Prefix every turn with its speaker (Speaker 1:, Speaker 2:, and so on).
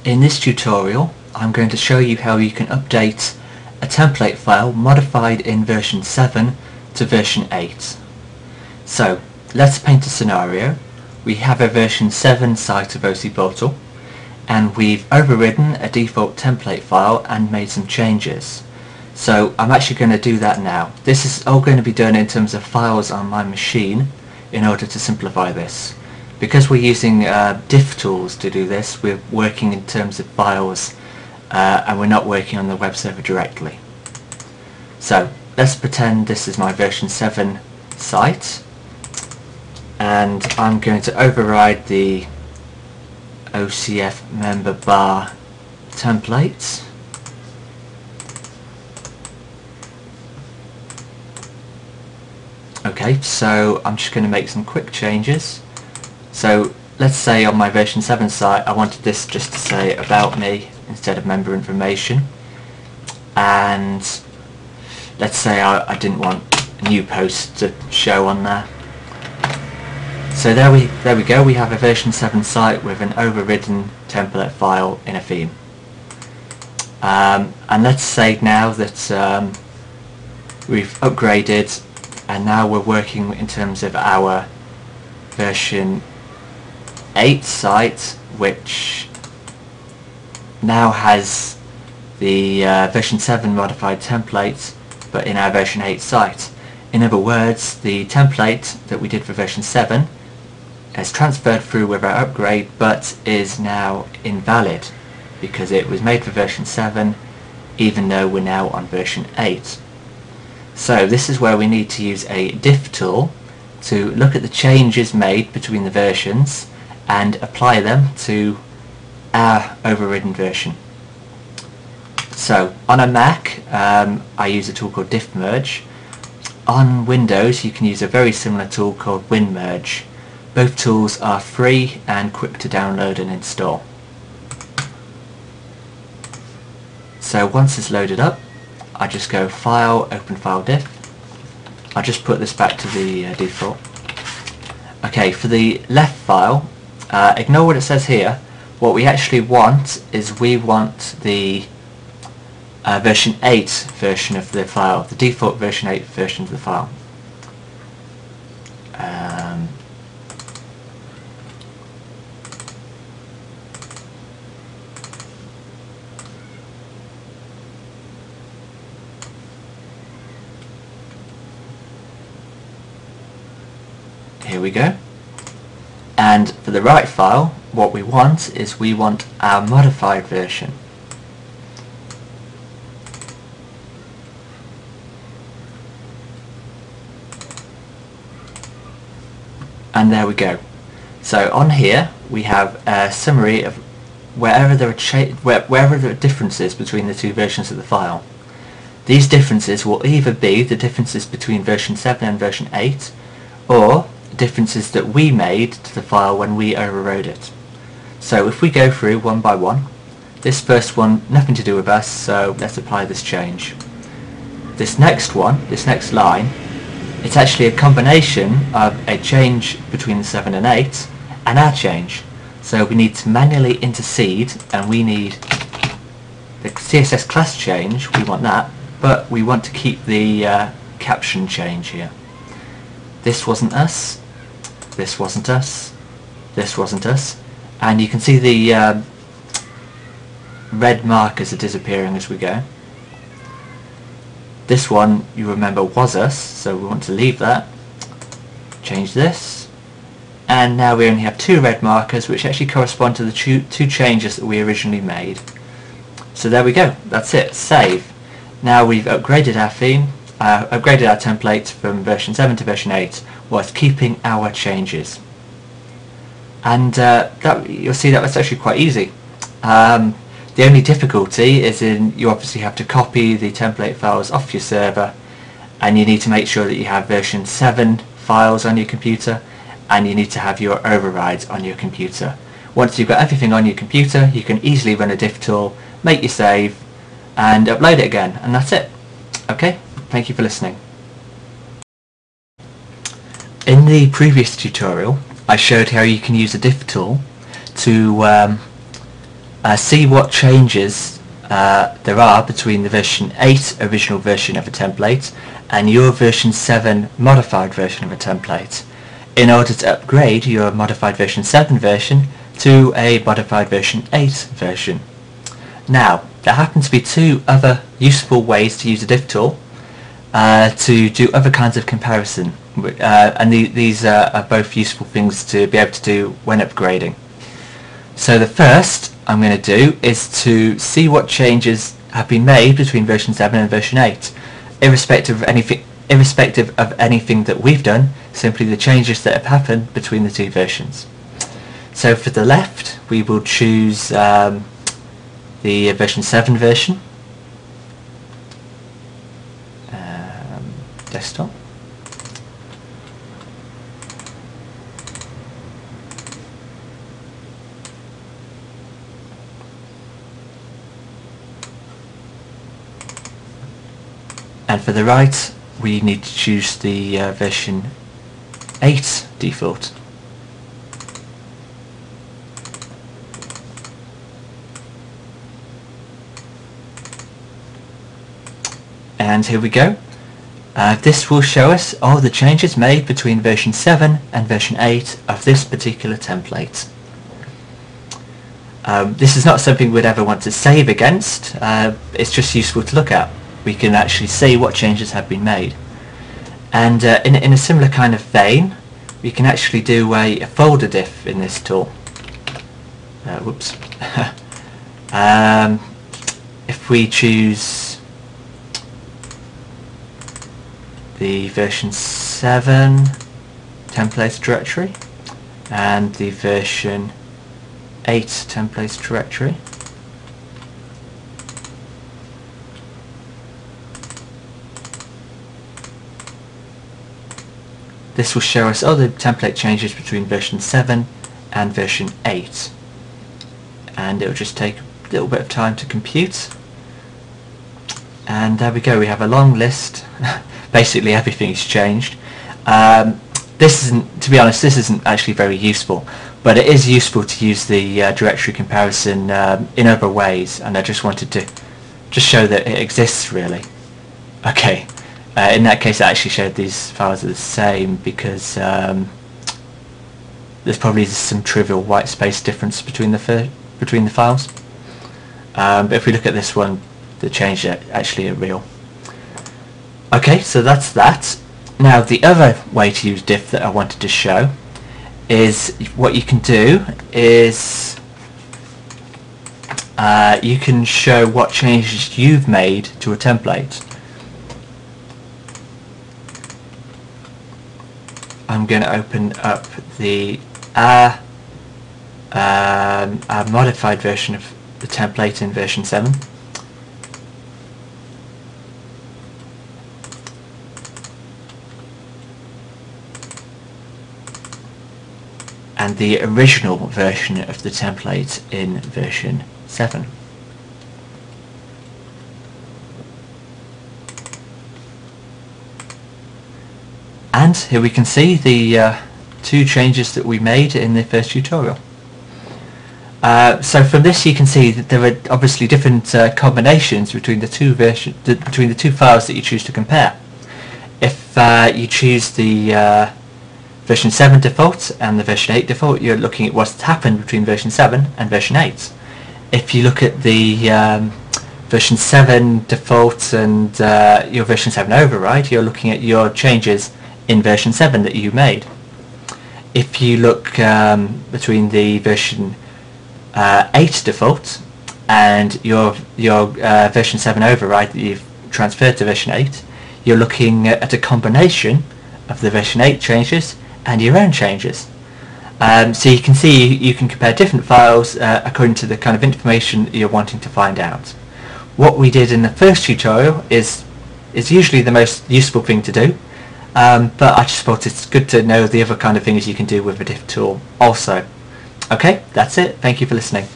Speaker 1: In this tutorial I'm going to show you how you can update a template file modified in version 7 to version 8. So let's paint a scenario. We have a version 7 site of ocPortal and we've overridden a default template file and made some changes. So I'm actually going to do that now. This is all going to be done in terms of files on my machine in order to simplify this. Because we're using diff tools to do this, we're working in terms of files and we're not working on the web server directly. So let's pretend this is my version 7 site, and I'm going to override the OCF member bar templates. Okay, so I'm just going to make some quick changes. So let's say on my version 7 site I wanted this just to say about me instead of member information, and let's say I didn't want a new post to show on there. So there we go, we have a version 7 site with an overridden template file in a theme. And let's say now that we've upgraded and now we're working in terms of our version 8 site, which now has the version 7 modified template but in our version 8 site. In other words, the template that we did for version 7 has transferred through with our upgrade but is now invalid because it was made for version 7 even though we're now on version 8. So this is where we need to use a diff tool to look at the changes made between the versions and apply them to our overridden version. So on a Mac I use a tool called diff merge. On Windows you can use a very similar tool called WinMerge. Both tools are free and quick to download and install. So once it's loaded up, I just go File, Open File Diff. I'll just put this back to the default. Okay, for the left file, ignore what it says here. What we actually want is we want the version 8 version of the file, the default version 8 version of the file. Here we go. And for the right file, what we want is we want our modified version. And there we go. So on here we have a summary of wherever there are differences between the two versions of the file. These differences will either be the differences between version 7 and version 8, or differences that we made to the file when we overrode it. So if we go through one by one, this first one, nothing to do with us, so let's apply this change. This next one, this next line, it's actually a combination of a change between the 7 and 8 and our change. So we need to manually intercede, and we need the CSS class change, we want that, but we want to keep the caption change here. This wasn't us, this wasn't us, this wasn't us, and you can see the red markers are disappearing as we go. This one, you remember, was us, so we want to leave that. Change this, and now we only have 2 red markers which actually correspond to the two changes that we originally made. So there we go, that's it, save. Now we've upgraded our theme, upgraded our template from version 7 to version 8 whilst keeping our changes. And you'll see that was actually quite easy. The only difficulty is you obviously have to copy the template files off your server, and you need to make sure that you have version 7 files on your computer, and you need to have your overrides on your computer. Once you've got everything on your computer, you can easily run a diff tool, make your save, and upload it again, and that's it. Okay, thank you for listening. In the previous tutorial I showed how you can use a diff tool to see what changes there are between the version 8 original version of a template and your version 7 modified version of a template, in order to upgrade your modified version 7 version to a modified version 8 version. Now, there happen to be two other useful ways to use a diff tool to do other kinds of comparison, and these are both useful things to be able to do when upgrading. So the first I'm going to do is to see what changes have been made between version 7 and version 8, irrespective of anything that we've done, simply the changes that have happened between the two versions. So for the left, we will choose the version 7 version, desktop. And for the right, we need to choose the version 8 default. And here we go. This will show us all the changes made between version 7 and version 8 of this particular template. This is not something we'd ever want to save against, it's just useful to look at. We can actually see what changes have been made. And in a similar kind of vein, we can actually do a folder diff in this tool. Whoops. If we choose the version 7 templates directory and the version 8 templates directory, this will show us all the template changes between version 7 and version 8, and it will just take a little bit of time to compute. And there we go, we have a long list. Basically everything is changed. This isn't, to be honest, this isn't actually very useful, but it is useful to use the directory comparison in other ways, and I just wanted to just show that it exists really. Okay, in that case I actually showed these files are the same because there's probably some trivial white space difference between the files. But if we look at this one, the changes actually are real. Okay, so that's that. Now the other way to use diff that I wanted to show is what you can do is you can show what changes you've made to a template. I'm going to open up the modified version of the template in version 7. And the original version of the template in version 7. And here we can see the two changes that we made in the first tutorial. So from this you can see that there are obviously different combinations between the two between the two files that you choose to compare. If you choose the version 7 default and the version 8 default, you're looking at what's happened between version 7 and version 8. If you look at the version 7 default and your version 7 override, you're looking at your changes in version 7 that you made. If you look between the version 8 default and your version 7 override that you've transferred to version 8, you're looking at a combination of the version 8 changes and your own changes. So you can see you can compare different files according to the kind of information that you're wanting to find out. What we did in the first tutorial is usually the most useful thing to do, but I just thought it's good to know the other kind of things you can do with a diff tool also. Okay, that's it. Thank you for listening.